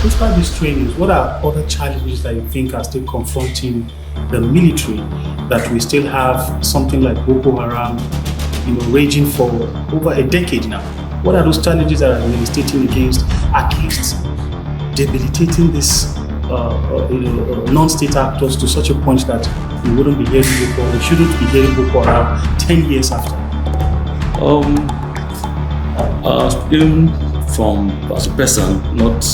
despite these trainings, what are other challenges that you think are still confronting the military, that we still have something like Boko Haram, raging for over a decade now? What are those challenges that are militating against, at least debilitating this non-state actors to such a point that we wouldn't be hearing Boko, we shouldn't be hearing Boko Haram 10 years after? Speaking from as a person, not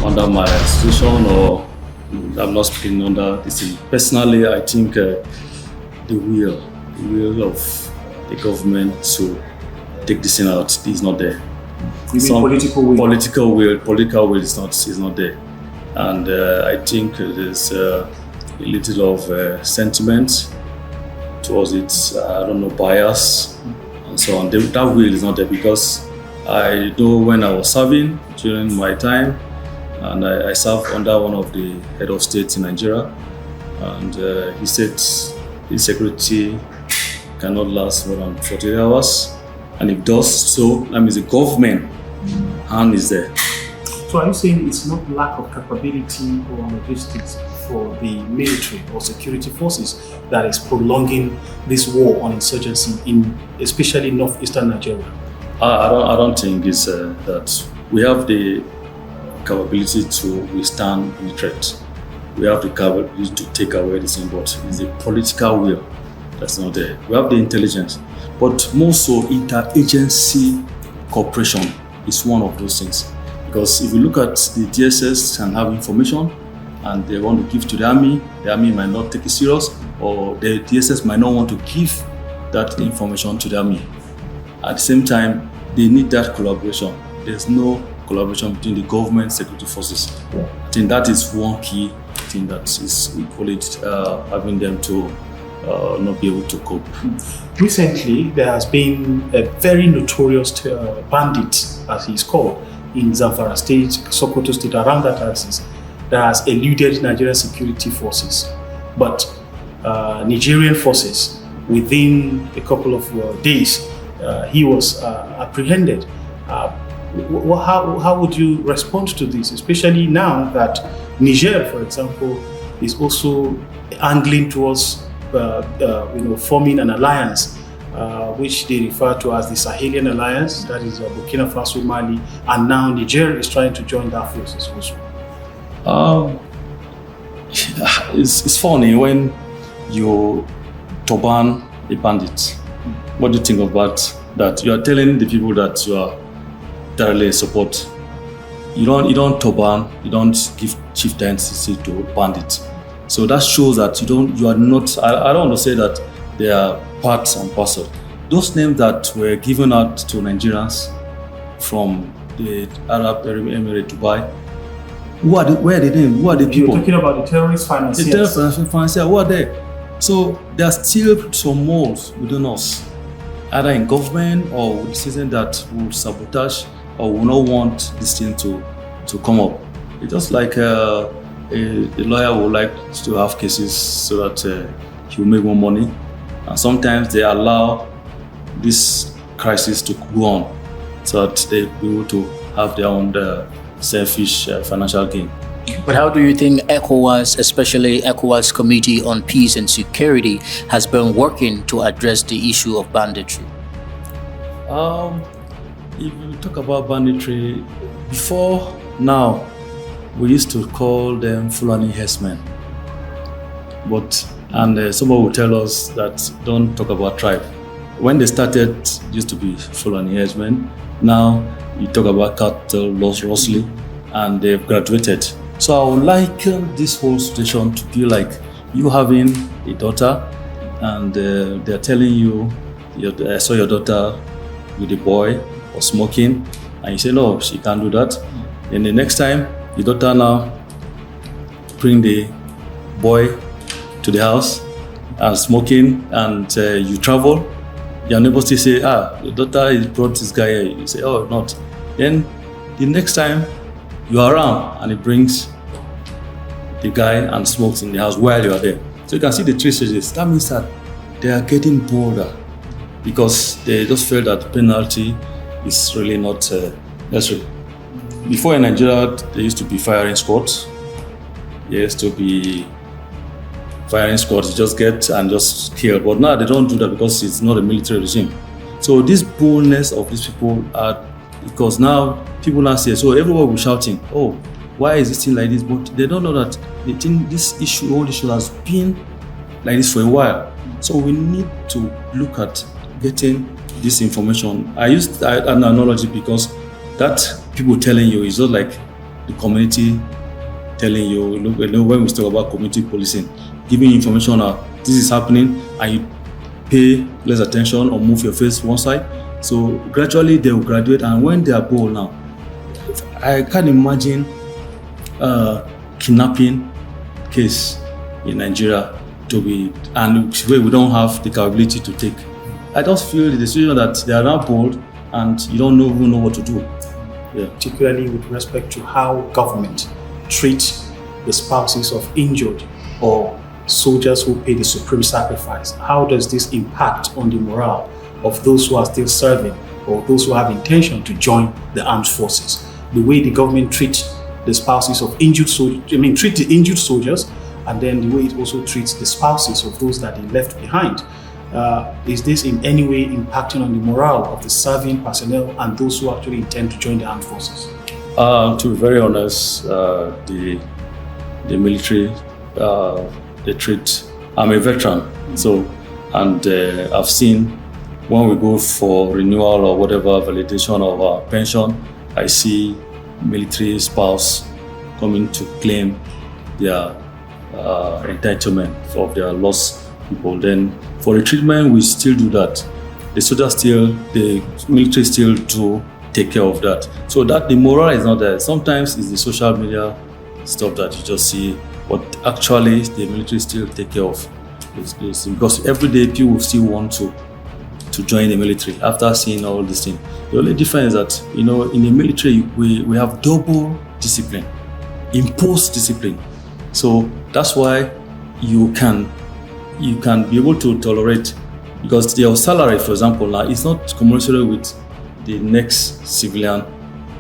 under my institution, or I'm not speaking under this thing. Personally, I think the will of the government to take this thing out is not there. You mean political will? Political will is not there, and I think there's a little of sentiment towards it. I don't know, bias and so on. That will is not there, because I know when I was serving during my time, and I served under one of the head of states in Nigeria, and he said insecurity cannot last more than 48 hours, and if it does so, that means the government hand is there. So are you saying it's not lack of capability or logistics for the military or security forces that is prolonging this war on insurgency in especially northeastern Nigeria? I don't think it's that we have the capability to withstand the threat. We have the capability to take away this thing, but it's the political will that's not there. We have the intelligence, but more so interagency cooperation is one of those things. Because if you look at the DSS can have information and they want to give to the army might not take it serious, or the DSS might not want to give that information to the army. At the same time, they need that collaboration. There's no collaboration between the government security forces. I think that is one key thing that is, we call it, having them to not be able to cope. Recently, there has been a very notorious bandit, as he's called, in Zamfara State, Sokoto State, around that axis, that has eluded Nigerian security forces. But Nigerian forces, within a couple of days, he was apprehended. How would you respond to this, especially now that Niger, for example, is also angling towards forming an alliance, which they refer to as the Sahelian Alliance, that is Burkina Faso, Mali, and now Niger is trying to join that forces also? It's funny when you turban a bandit. What do you think about that? You are telling the people that you are directly support. You don't turban, you don't give chieftaincy to bandits. So that shows that you are not. I don't want to say that they are parts and parcel. Those names that were given out to Nigerians from the Arab Emirate Dubai, where are they named? Who are the people? You're talking about the terrorist financiers. The terrorist financiers, who are they? So there are still some moles within us, either in government or with citizens that will sabotage or will not want this thing to come up. It's just like a lawyer would like to have cases so that he will make more money. And sometimes they allow this crisis to go on so that they will be able to have their own selfish financial gain. But how do you think ECOWAS, especially ECOWAS Committee on Peace and Security, has been working to address the issue of banditry? If you talk about banditry, before now, we used to call them Fulani herdsmen. And someone will tell us that don't talk about tribe. When they started, it used to be Fulani herdsmen. Now you talk about cattle rustling, and they've graduated. So I would like this whole situation to be like you having a daughter, and they're telling you, I saw your daughter with a boy or smoking, and you say no, she can't do that. Then the next time, your daughter now bring the boy to the house and smoking, and you travel. Your neighbors still say, your daughter has brought this guy here. You say, oh, not. Then the next time you are around and he brings the guy and smokes in the house while you are there. So you can see the three stages. That means that they are getting bolder because they just feel that penalty is really not necessary. before in Nigeria, there used to be firing squads. There used to be firing squads, you just get and just kill. But now they don't do that because it's not a military regime. So this boldness of these people are, because now people now say, so everyone will be shouting, oh, why is this thing like this? But they don't know that they think this whole issue has been like this for a while. So we need to look at getting this information. I used an analogy because that people telling you is not like the community telling you, look, when we talk about community policing, giving you information this is happening and you pay less attention or move your face one side. So gradually they will graduate, and when they are bold now, I can't imagine kidnapping case in Nigeria to be, and where we don't have the capability to take. I just feel the decision that they are now bold and you don't even know what to do. Yeah. Particularly with respect to how government treats the spouses of injured or soldiers who pay the supreme sacrifice. How does this impact on the morale of those who are still serving or those who have intention to join the armed forces? The way the government treats the spouses of injured soldiers, treat the injured soldiers, and then the way it also treats the spouses of those that they left behind. Is this in any way impacting on the morale of the serving personnel and those who actually intend to join the armed forces? To be very honest, the military, they treat, I'm a veteran, so, and I've seen when we go for renewal or whatever validation of our pension, I see military spouse coming to claim their entitlement of their lost people. Then for the treatment, we still do that. The military still do take care of that. So that the morale is not there. Sometimes it's the social media stuff that you just see, but actually the military still take care of this because every day people still want to join the military after seeing all these things. The only difference is that, in the military we have double discipline, imposed discipline. So that's why you can be able to tolerate, because your salary, for example, now is not commensurate with the next civilian.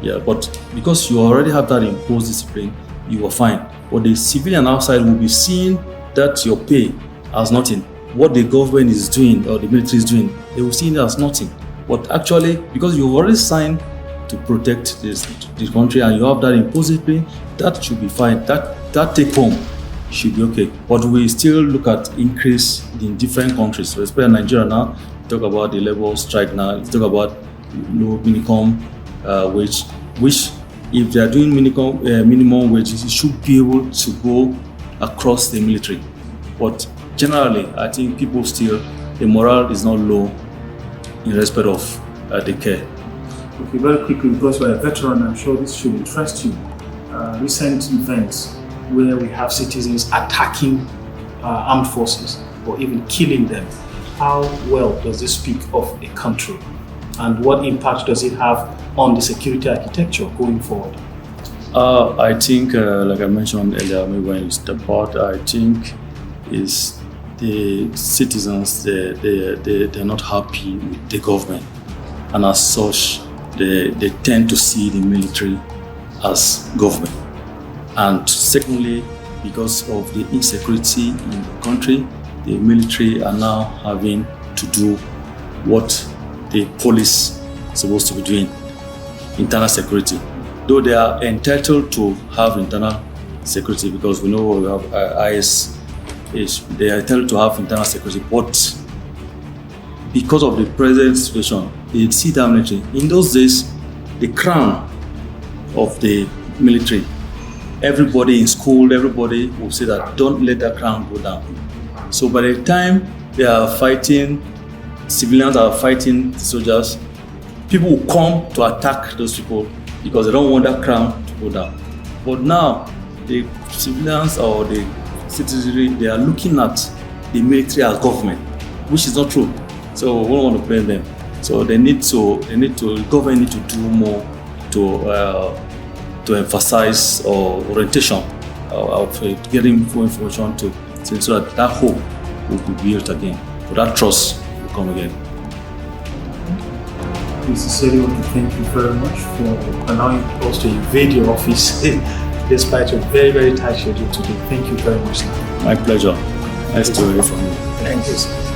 Yeah, but because you already have that imposed discipline, you are fine. But the civilian outside will be seeing that your pay as nothing. What the government is doing or the military is doing, they will see it as nothing. But actually, because you've already signed to protect this country and you have that imposed discipline, that should be fine. That take home should be okay. But we still look at increase in different countries. So especially Nigeria now, we talk about the labor strike now, we talk about low minimum wage, which if they are doing minimum wages, it should be able to go across the military. But generally, I think people still, the morale is not low in respect of the care. Okay, very quickly, because you're a veteran, I'm sure this should interest you. Recent events where we have citizens attacking armed forces or even killing them. How well does this speak of a country? And what impact does it have on the security architecture going forward? I think, like I mentioned earlier, maybe when you step out, I think is the citizens, they're not happy with the government. And as such, they tend to see the military as government. And secondly, because of the insecurity in the country, the military are now having to do what the police is supposed to be doing, internal security. Though they are entitled to have internal security, because we know we have IS, they are entitled to have internal security, but because of the present situation, they see that military. In those days, the crown of the military, everybody in school, everybody will say that don't let that crown go down. So by the time they are fighting, civilians are fighting the soldiers, people will come to attack those people because they don't want that crown to go down. But now, the civilians or the citizenry, they are looking at the military as government, which is not true. So we don't want to blame them. So the government need to do more to emphasize or orientation of getting full information so that hope will be built again, so that trust will come again. we sincerely want to thank you very much for allowing us to invade your office despite your very, very tight schedule today. Thank you very much, sir. My pleasure. Nice to hear from you. Thank you, sir.